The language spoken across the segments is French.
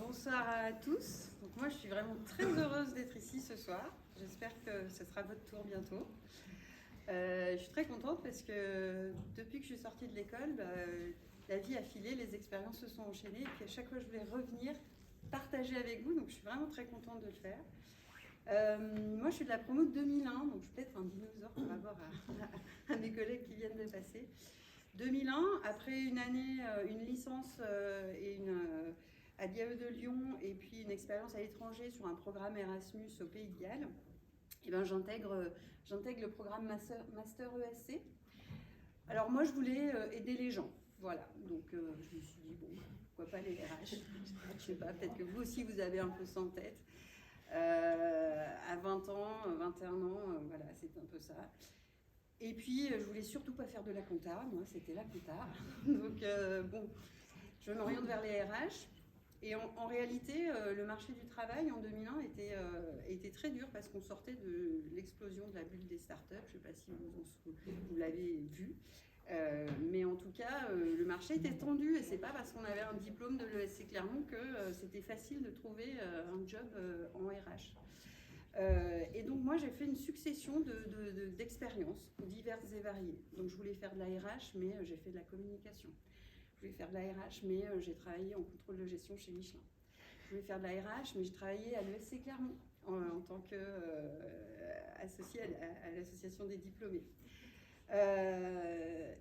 Bonsoir à tous. Donc moi, je suis vraiment très heureuse d'être ici ce soir. J'espère que ce sera votre tour bientôt. Je suis très contente parce que depuis que je suis sortie de l'école, la vie a filé, les expériences se sont enchaînées et puis à chaque fois, je voulais revenir partager avec vous. Donc je suis vraiment très contente de le faire. Moi, je suis de la promo de 2001, donc je suis peut-être un dinosaure par rapport à mes collègues qui viennent de passer. 2001, après une année, une licence à l'IAE de Lyon et puis une expérience à l'étranger sur un programme Erasmus au Pays de Galles, et ben j'intègre le programme Master ESC. Alors moi, je voulais aider les gens, voilà. Donc je me suis dit, bon, pourquoi pas les RH? Je sais pas, peut-être que vous aussi, vous avez un peu ça en tête. À 20 ans, 21 ans, voilà, c'est un peu ça. Et puis, je voulais surtout pas faire de la compta, moi, c'était la compta. Donc, bon, je m'oriente vers les RH. Et en réalité, le marché du travail en 2001 était très dur parce qu'on sortait de l'explosion de la bulle des startups. Je ne sais pas si vous l'avez vu. Mais en tout cas, le marché était tendu et c'est pas parce qu'on avait un diplôme de l'ESC Clermont que c'était facile de trouver un job en RH. Et donc moi j'ai fait une succession d'expériences diverses et variées. Donc je voulais faire de la RH, mais j'ai fait de la communication. Je voulais faire de la RH, mais j'ai travaillé en contrôle de gestion chez Michelin. Je voulais faire de la RH, mais j'ai travaillé à l'ESC Clermont en tant qu'associé à l'association des diplômés.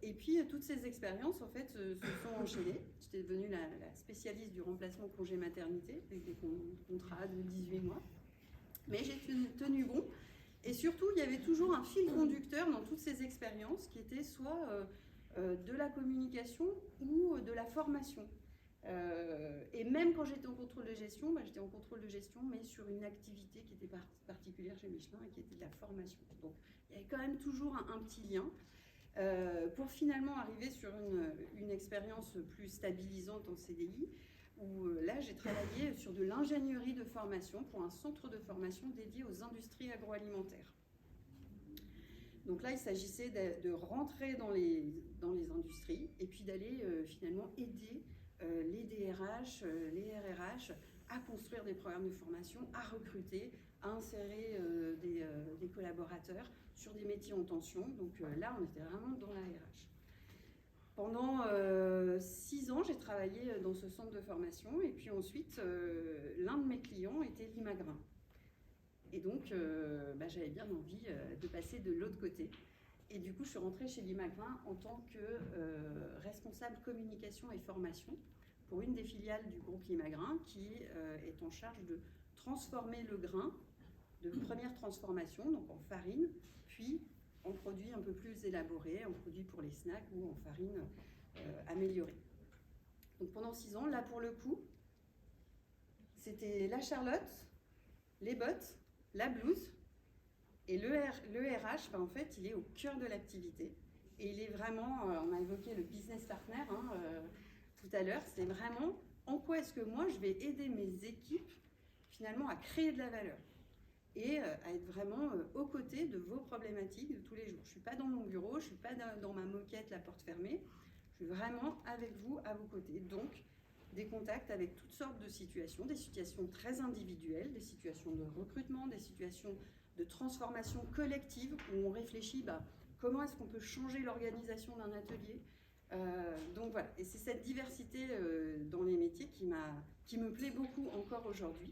Et puis toutes ces expériences en fait se sont enchaînées. J'étais devenue la spécialiste du remplacement congé maternité avec des contrats de 18 mois. Mais j'ai tenu bon. Et surtout, il y avait toujours un fil conducteur dans toutes ces expériences qui était soit de la communication ou de la formation. Et même quand j'étais en contrôle de gestion, j'étais en contrôle de gestion, mais sur une activité qui était particulière chez Michelin et qui était de la formation. Donc, il y avait quand même toujours un petit lien. Pour finalement arriver sur une expérience plus stabilisante en CDI, où là j'ai travaillé sur de l'ingénierie de formation pour un centre de formation dédié aux industries agroalimentaires. Donc là il s'agissait de rentrer dans les industries et puis d'aller finalement aider les DRH, les RRH à construire des programmes de formation, à recruter, à insérer des collaborateurs sur des métiers en tension. Donc là on était vraiment dans la RH. Pendant 6 ans, j'ai travaillé dans ce centre de formation et puis ensuite, l'un de mes clients était Limagrin. Et donc, j'avais bien envie de passer de l'autre côté. Et du coup, je suis rentrée chez Limagrin en tant que responsable communication et formation pour une des filiales du groupe Limagrin qui est en charge de transformer le grain de première transformation, donc en farine, puis en produits un peu plus élaborés, en produits pour les snacks ou en farine améliorée. Donc pendant 6 ans, là pour le coup, c'était la charlotte, les bottes, la blouse, et le RH, en fait, il est au cœur de l'activité. Et il est vraiment, on a évoqué le business partner tout à l'heure, c'est vraiment en quoi est-ce que moi je vais aider mes équipes finalement à créer de la valeur et à être vraiment aux côtés de vos problématiques de tous les jours. Je ne suis pas dans mon bureau, je ne suis pas dans ma moquette, la porte fermée. Je suis vraiment avec vous, à vos côtés. Donc, des contacts avec toutes sortes de situations, des situations très individuelles, des situations de recrutement, des situations de transformation collective où on réfléchit comment est-ce qu'on peut changer l'organisation d'un atelier. Donc voilà, et c'est cette diversité dans les métiers qui me plaît beaucoup encore aujourd'hui.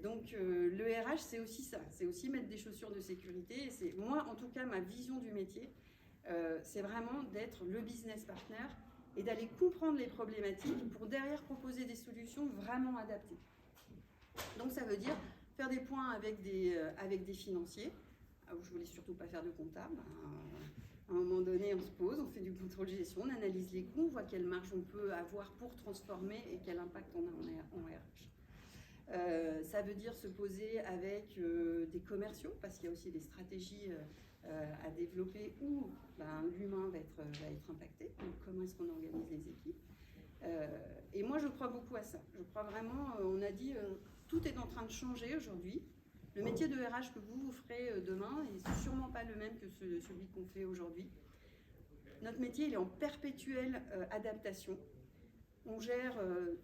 Donc le RH c'est aussi ça, c'est aussi mettre des chaussures de sécurité. Et c'est moi en tout cas ma vision du métier, c'est vraiment d'être le business partner et d'aller comprendre les problématiques pour derrière proposer des solutions vraiment adaptées. Donc ça veut dire faire des points avec des financiers. Je voulais surtout pas faire de comptable. À un moment donné, on se pose, on fait du contrôle de gestion, on analyse les coûts, on voit quelle marge on peut avoir pour transformer et quel impact on a en RH. Ça veut dire se poser avec des commerciaux, parce qu'il y a aussi des stratégies à développer où l'humain va être impacté. Donc, comment est-ce qu'on organise les équipes et moi, je crois beaucoup à ça. Je crois vraiment, on a dit, tout est en train de changer aujourd'hui. Le métier de RH que vous ferez demain n'est sûrement pas le même que celui qu'on fait aujourd'hui. Notre métier, il est en perpétuelle adaptation. On gère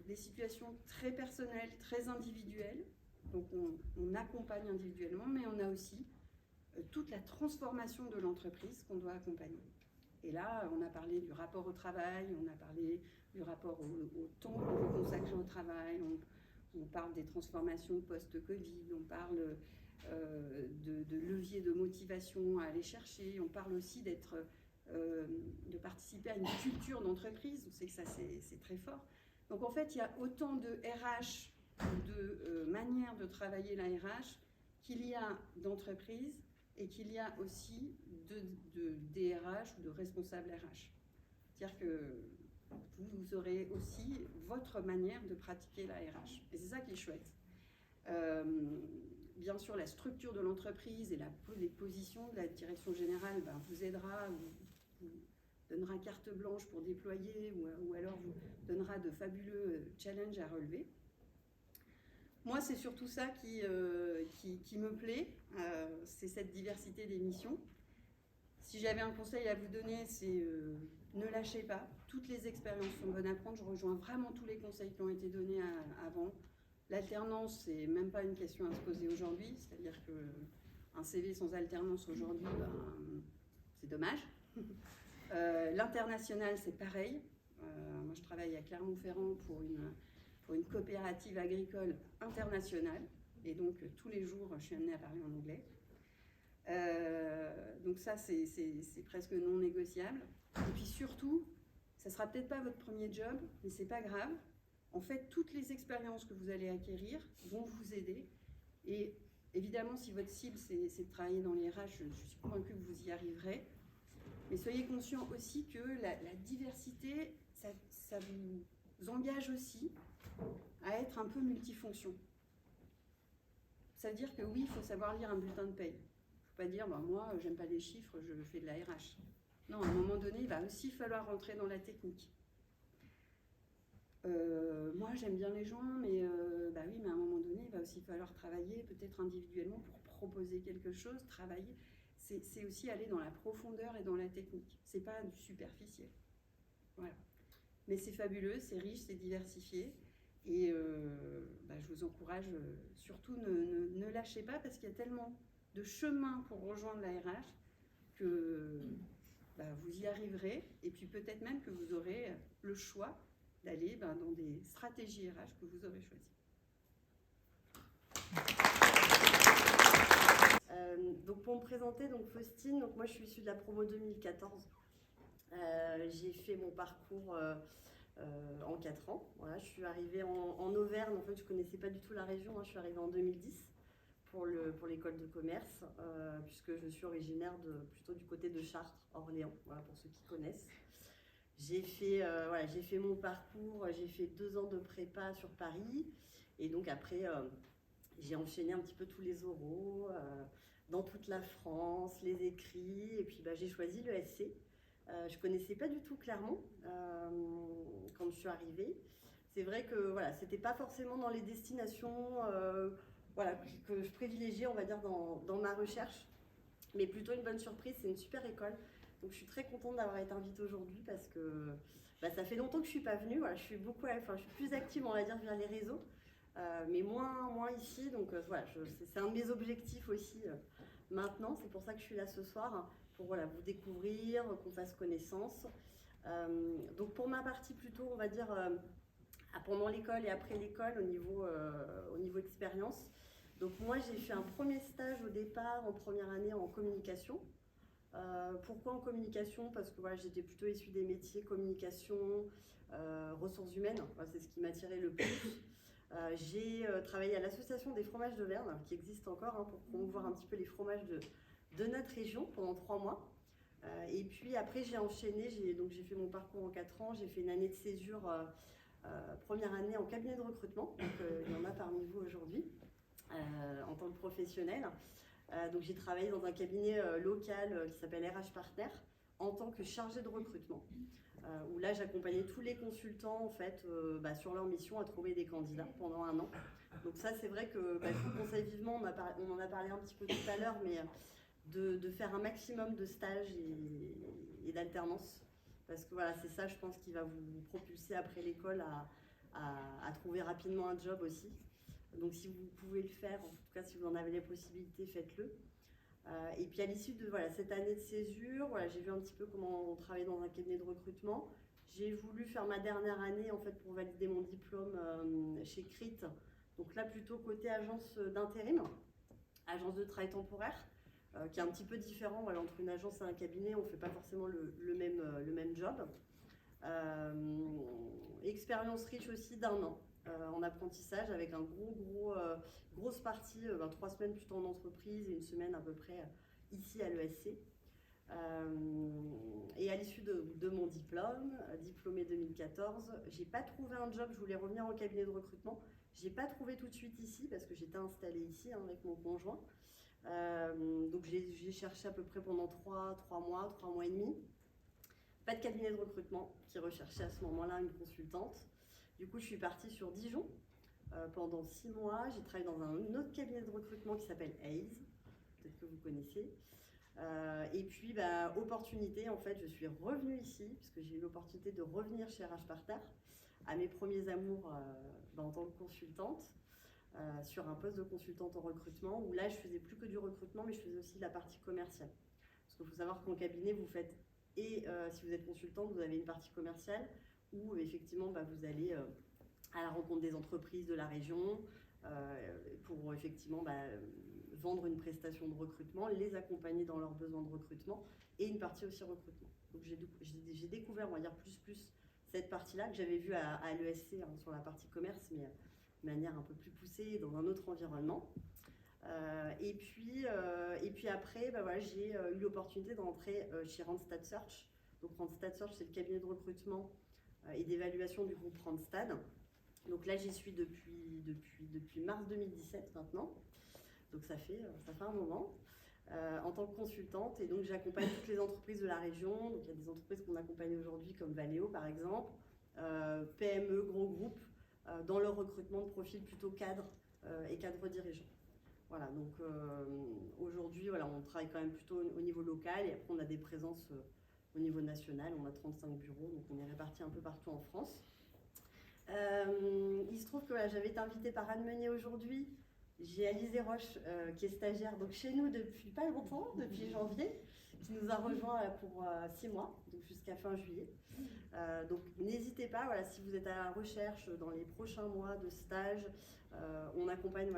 des situations très personnelles, très individuelles. Donc on accompagne individuellement, mais on a aussi toute la transformation de l'entreprise qu'on doit accompagner. Et là, on a parlé du rapport au travail, on a parlé du rapport au temps qu'on veut consacrer au travail, on parle des transformations post-Covid, on parle de leviers de motivation à aller chercher, on parle aussi de participer à une culture d'entreprise. On sait que ça, c'est très fort. Donc en fait, il y a autant de RH, de manières de travailler la RH qu'il y a d'entreprises et qu'il y a aussi de DRH ou de responsables RH. C'est-à-dire que vous aurez aussi votre manière de pratiquer la RH. Et c'est ça qui est chouette. Bien sûr, la structure de l'entreprise et les positions de la direction générale vous aidera, vous donnera carte blanche pour déployer ou alors vous donnera de fabuleux challenges à relever. Moi, c'est surtout ça qui me plaît, c'est cette diversité des missions. Si j'avais un conseil à vous donner, c'est ne lâchez pas. Toutes les expériences sont bonnes à prendre. Je rejoins vraiment tous les conseils qui ont été donnés avant. L'alternance, c'est même pas une question à se poser aujourd'hui. C'est-à-dire qu'un CV sans alternance aujourd'hui, c'est dommage. L'international, c'est pareil. Moi, je travaille à Clermont-Ferrand pour une coopérative agricole internationale. Et donc, tous les jours, je suis amenée à parler en anglais. Donc ça, c'est presque non négociable. Et puis surtout, ça ne sera peut-être pas votre premier job, mais ce n'est pas grave. En fait, toutes les expériences que vous allez acquérir vont vous aider. Et évidemment, si votre cible, c'est de travailler dans les RH, je suis convaincue que vous y arriverez. Mais soyez conscient aussi que la diversité, ça vous engage aussi à être un peu multifonction. Ça veut dire que oui, il faut savoir lire un bulletin de paye. Il ne faut pas dire, moi, j'aime pas les chiffres, je fais de la RH. Non, à un moment donné, il va aussi falloir rentrer dans la technique. Moi, j'aime bien les gens, mais oui, mais à un moment donné, il va aussi falloir travailler, peut-être individuellement, pour proposer quelque chose, travailler. C'est aussi aller dans la profondeur et dans la technique. C'est pas du superficiel. Voilà. Mais c'est fabuleux, c'est riche, c'est diversifié. Et je vous encourage, surtout ne lâchez pas, parce qu'il y a tellement de chemins pour rejoindre la RH que vous y arriverez. Et puis peut-être même que vous aurez le choix d'aller dans des stratégies RH que vous aurez choisies. Donc pour me présenter, Faustine, moi je suis issue de la promo 2014. J'ai fait mon parcours en 4 ans. Voilà, je suis arrivée en Auvergne, en fait je ne connaissais pas du tout la région, je suis arrivée en 2010 pour l'école de commerce, puisque je suis originaire plutôt du côté de Chartres, Orléans, voilà, pour ceux qui connaissent. J'ai fait mon parcours, j'ai fait 2 ans de prépa sur Paris, et donc après j'ai enchaîné un petit peu tous les oraux, dans toute la France, les écrits, et puis j'ai choisi l'ESC. Je ne connaissais pas du tout Clermont quand je suis arrivée. C'est vrai que c'était pas forcément dans les destinations que je privilégiais, on va dire, dans ma recherche, mais plutôt une bonne surprise. C'est une super école, donc je suis très contente d'avoir été invitée aujourd'hui parce que ça fait longtemps que je suis pas venue. Voilà, je suis plus active, on va dire, via les réseaux, mais moins ici. Donc c'est un de mes objectifs aussi maintenant. C'est pour ça que je suis là ce soir, pour vous découvrir, qu'on fasse connaissance. Donc pour ma partie plutôt, on va dire, pendant l'école et après l'école, au niveau expérience. Donc moi j'ai fait un premier stage au départ en première année en communication. Pourquoi en communication? Parce que j'étais plutôt issue des métiers communication, ressources humaines, c'est ce qui m'attirait le plus. J'ai travaillé à l'association des fromages d'Auvergne, qui existe encore, pour promouvoir un petit peu les fromages de notre région pendant 3 mois. Et puis après j'ai enchaîné, j'ai fait mon parcours en 4 ans, j'ai fait une année de césure, première année en cabinet de recrutement, donc il y en a parmi vous aujourd'hui, en tant que professionnel. Donc j'ai travaillé dans un cabinet local qui s'appelle RH Partner en tant que chargée de recrutement, où là j'accompagnais tous les consultants en fait sur leur mission à trouver des candidats pendant 1 an. Donc ça c'est vrai que je vous conseille vivement, on en a parlé un petit peu tout à l'heure, mais de faire un maximum de stages et d'alternance, parce que voilà, c'est ça, je pense, qui va vous propulser après l'école à trouver rapidement un job aussi. Donc si vous pouvez le faire, en tout cas si vous en avez les possibilités, faites-le. Et puis à l'issue de cette année de césure, j'ai vu un petit peu comment on travaillait dans un cabinet de recrutement. J'ai voulu faire ma dernière année en fait pour valider mon diplôme chez CRIT. Donc là plutôt côté agence d'intérim, agence de travail temporaire, qui est un petit peu différent. Entre une agence et un cabinet, on ne fait pas forcément le même job. Expérience riche aussi d'1 an en apprentissage avec un grosse partie, 3 semaines plutôt en entreprise et 1 semaine à peu près ici à l'ESC. Et à l'issue de mon diplôme, diplômée 2014, j'ai pas trouvé un job, je voulais revenir en cabinet de recrutement. J'ai pas trouvé tout de suite ici parce que j'étais installée ici avec mon conjoint. Donc j'ai cherché à peu près pendant 3 mois et demi. Pas de cabinet de recrutement qui recherchait à ce moment-là une consultante. Du coup, je suis partie sur Dijon pendant 6 mois. J'ai travaillé dans un autre cabinet de recrutement qui s'appelle Hayes, peut-être que vous connaissez. Et puis, opportunité, en fait, je suis revenue ici, puisque j'ai eu l'opportunité de revenir chez RH Partner, à mes premiers amours en tant que consultante, sur un poste de consultante en recrutement, où là, je faisais plus que du recrutement, mais je faisais aussi la partie commerciale. Parce qu'il faut savoir qu'en cabinet, vous faites, si vous êtes consultante, vous avez une partie commerciale, où effectivement, vous allez à la rencontre des entreprises de la région, pour effectivement vendre une prestation de recrutement, les accompagner dans leurs besoins de recrutement et une partie aussi recrutement. Donc j'ai découvert, on va dire, plus cette partie-là que j'avais vue à l'ESC sur la partie commerce, mais de manière un peu plus poussée dans un autre environnement. Et puis après, j'ai eu l'opportunité d'entrer chez Randstad Search. Donc Randstad Search, c'est le cabinet de recrutement et d'évaluation du groupe Randstad. Donc là, j'y suis depuis mars 2017 maintenant. Donc ça fait un moment en tant que consultante. Et donc j'accompagne toutes les entreprises de la région. Donc il y a des entreprises qu'on accompagne aujourd'hui comme Valeo par exemple, PME, gros groupes, dans leur recrutement de profils plutôt cadres et cadres dirigeants. Voilà, donc aujourd'hui, on travaille quand même plutôt au niveau local et après on a des présences au niveau national. On a 35 bureaux, donc on est répartis un peu partout en France. Il se trouve que j'avais été invitée par Anne Meunier aujourd'hui. J'ai Alizé Roche qui est stagiaire donc chez nous depuis pas longtemps, depuis janvier, qui nous a rejoint pour 6 mois, donc jusqu'à fin juillet. Donc n'hésitez pas, si vous êtes à la recherche dans les prochains mois de stage, on accompagne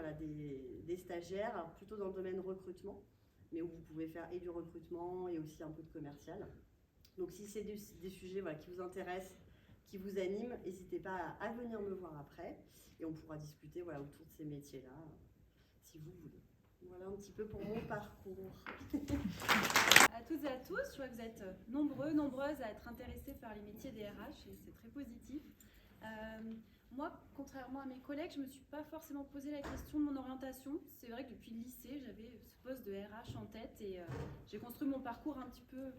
des stagiaires, alors plutôt dans le domaine recrutement, mais où vous pouvez faire et du recrutement et aussi un peu de commercial. Donc si c'est des sujets qui vous intéressent, qui vous animent, n'hésitez pas à venir me voir après et on pourra discuter autour de ces métiers-là, si vous voulez. Voilà un petit peu pour mon parcours. À toutes et à tous, je vois que vous êtes nombreuses à être intéressés par les métiers des RH et c'est très positif. Moi, contrairement à mes collègues, je ne me suis pas forcément posé la question de mon orientation. C'est vrai que depuis le lycée, j'avais ce poste de RH en tête et j'ai construit mon parcours un petit peu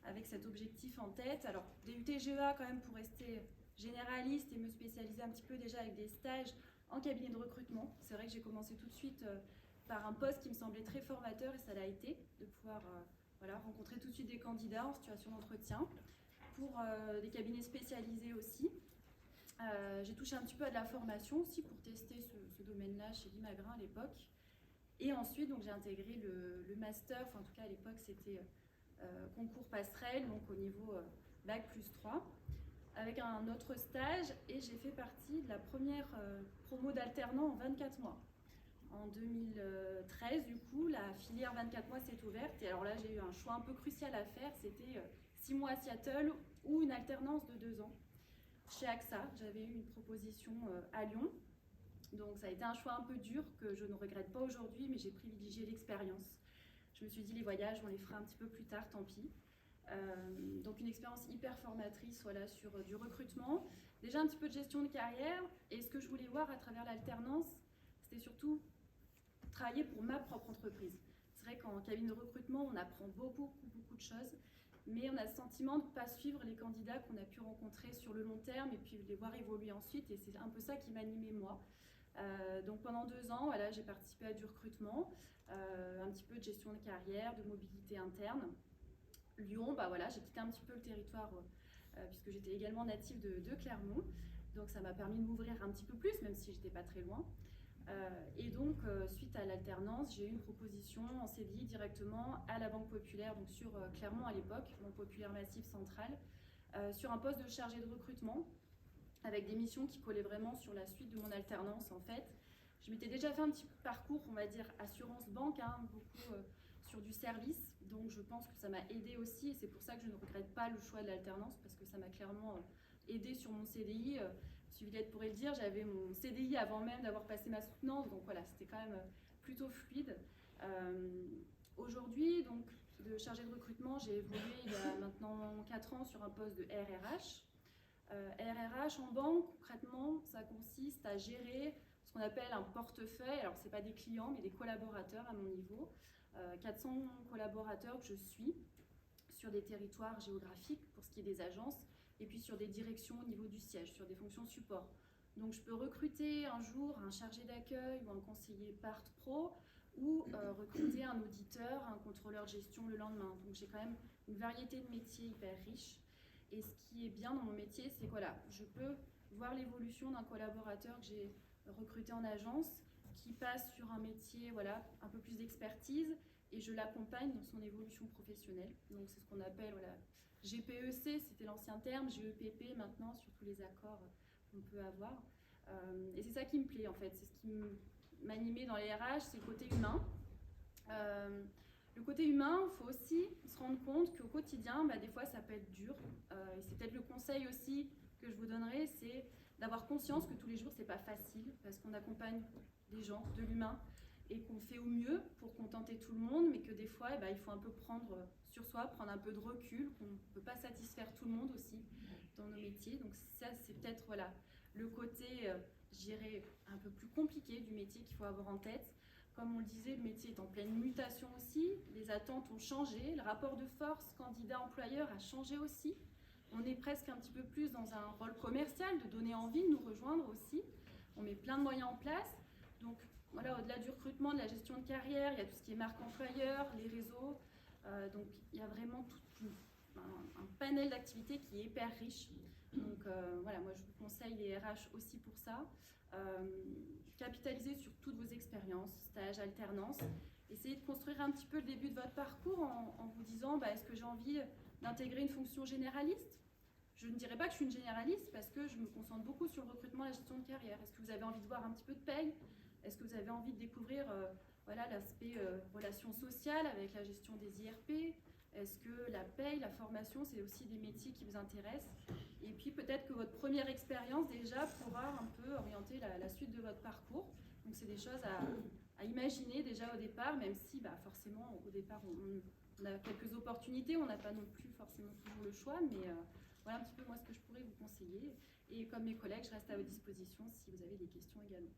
avec cet objectif en tête. Alors, DUT-GEA quand même pour rester généraliste et me spécialiser un petit peu déjà avec des stages en cabinet de recrutement. C'est vrai que j'ai commencé tout de suite par un poste qui me semblait très formateur et ça l'a été, de pouvoir rencontrer tout de suite des candidats en situation d'entretien pour des cabinets spécialisés aussi. J'ai touché un petit peu à de la formation aussi pour tester ce domaine-là chez Limagrin à l'époque. Et ensuite, donc, j'ai intégré le master, enfin en tout cas à l'époque c'était concours passerelle, donc au niveau Bac plus 3, avec un autre stage et j'ai fait partie de la première promo d'alternant en 24 mois. En 2013, du coup, la filière 24 mois s'est ouverte et alors là j'ai eu un choix un peu crucial à faire, c'était 6 mois à Seattle ou une alternance de 2 ans. Chez AXA, j'avais eu une proposition à Lyon, donc ça a été un choix un peu dur que je ne regrette pas aujourd'hui, mais j'ai privilégié l'expérience. Je me suis dit les voyages, on les fera un petit peu plus tard, tant pis. Donc une expérience hyper formatrice sur du recrutement, déjà un petit peu de gestion de carrière, et ce que je voulais voir à travers l'alternance, c'était surtout travailler pour ma propre entreprise. C'est vrai qu'en cabinet de recrutement, on apprend beaucoup de choses, mais on a le sentiment de ne pas suivre les candidats qu'on a pu rencontrer sur le long terme et puis les voir évoluer ensuite, et c'est un peu ça qui m'animait moi. Donc pendant 2 ans, j'ai participé à du recrutement, un petit peu de gestion de carrière, de mobilité interne. Lyon, bah voilà, j'ai quitté un petit peu le territoire puisque j'étais également native de Clermont. Donc ça m'a permis de m'ouvrir un petit peu plus, même si j'étais pas très loin. Et donc, suite à l'alternance, j'ai eu une proposition en CDI directement à la Banque Populaire, donc sur Clermont à l'époque, Banque Populaire Massif Centrale, sur un poste de chargé de recrutement, avec des missions qui collaient vraiment sur la suite de mon alternance en fait. Je m'étais déjà fait un petit parcours, on va dire, assurance-banque, hein, beaucoup sur du service, donc je pense que ça m'a aidé aussi, et c'est pour ça que je ne regrette pas le choix de l'alternance, parce que ça m'a clairement aidé sur mon CDI. Juliette pourrait le dire, j'avais mon CDI avant même d'avoir passé ma soutenance, donc voilà, c'était quand même plutôt fluide. Aujourd'hui, donc, de chargé de recrutement, j'ai évolué il y a maintenant 4 ans sur un poste de RRH. RRH en banque, concrètement, ça consiste à gérer ce qu'on appelle un portefeuille. Alors, ce n'est pas des clients, mais des collaborateurs à mon niveau. 400 collaborateurs que je suis sur des territoires géographiques pour ce qui est des agences, et puis sur des directions au niveau du siège, sur des fonctions support. Donc, je peux recruter un jour un chargé d'accueil ou un conseiller part pro, ou recruter un auditeur, un contrôleur de gestion le lendemain. Donc, j'ai quand même une variété de métiers hyper riche. Et ce qui est bien dans mon métier, c'est que voilà, je peux voir l'évolution d'un collaborateur que j'ai recruté en agence, qui passe sur un métier voilà, un peu plus d'expertise, et je l'accompagne dans son évolution professionnelle. Donc c'est ce qu'on appelle voilà, GPEC, c'était l'ancien terme, GEPP maintenant, sur tous les accords qu'on peut avoir. Et c'est ça qui me plaît en fait, c'est ce qui m'animait dans les RH, c'est le côté humain. Le côté humain, il faut aussi se rendre compte qu'au quotidien, bah, des fois, ça peut être dur. Et c'est peut-être le conseil aussi que je vous donnerai, c'est d'avoir conscience que tous les jours, c'est pas facile, parce qu'on accompagne des gens, de l'humain, et qu'on fait au mieux pour contenter tout le monde, mais que des fois, bah, il faut un peu prendre sur soi, prendre un peu de recul, qu'on ne peut pas satisfaire tout le monde aussi dans nos métiers. Donc ça, c'est peut-être voilà, le côté, je dirais, un peu plus compliqué du métier qu'il faut avoir en tête. Comme on le disait, le métier est en pleine mutation aussi, les attentes ont changé, le rapport de force candidat-employeur a changé aussi. On est presque un petit peu plus dans un rôle commercial, de donner envie de nous rejoindre aussi. On met plein de moyens en place. Donc voilà, au-delà du recrutement, de la gestion de carrière, il y a tout ce qui est marque employeur, les réseaux. Donc il y a vraiment tout un panel d'activités qui est hyper riche. Donc voilà, moi je vous conseille les RH aussi pour ça. Capitaliser sur toutes vos expériences, stages, alternances. Essayez de construire un petit peu le début de votre parcours en vous disant bah, est-ce que j'ai envie d'intégrer une fonction généraliste? Je ne dirais pas que je suis une généraliste parce que je me concentre beaucoup sur le recrutement et la gestion de carrière. Est-ce que vous avez envie de voir un petit peu de paye? Est-ce que vous avez envie de découvrir voilà, l'aspect relations sociales avec la gestion des IRP? Est-ce que la paye, la formation, c'est aussi des métiers qui vous intéressent? Et puis peut-être que votre première expérience déjà pourra un peu orienter la suite de votre parcours. Donc c'est des choses à imaginer déjà au départ, même si bah, forcément au départ on a quelques opportunités, on n'a pas non plus forcément toujours le choix, mais voilà un petit peu moi ce que je pourrais vous conseiller. Et comme mes collègues, je reste à votre disposition si vous avez des questions également.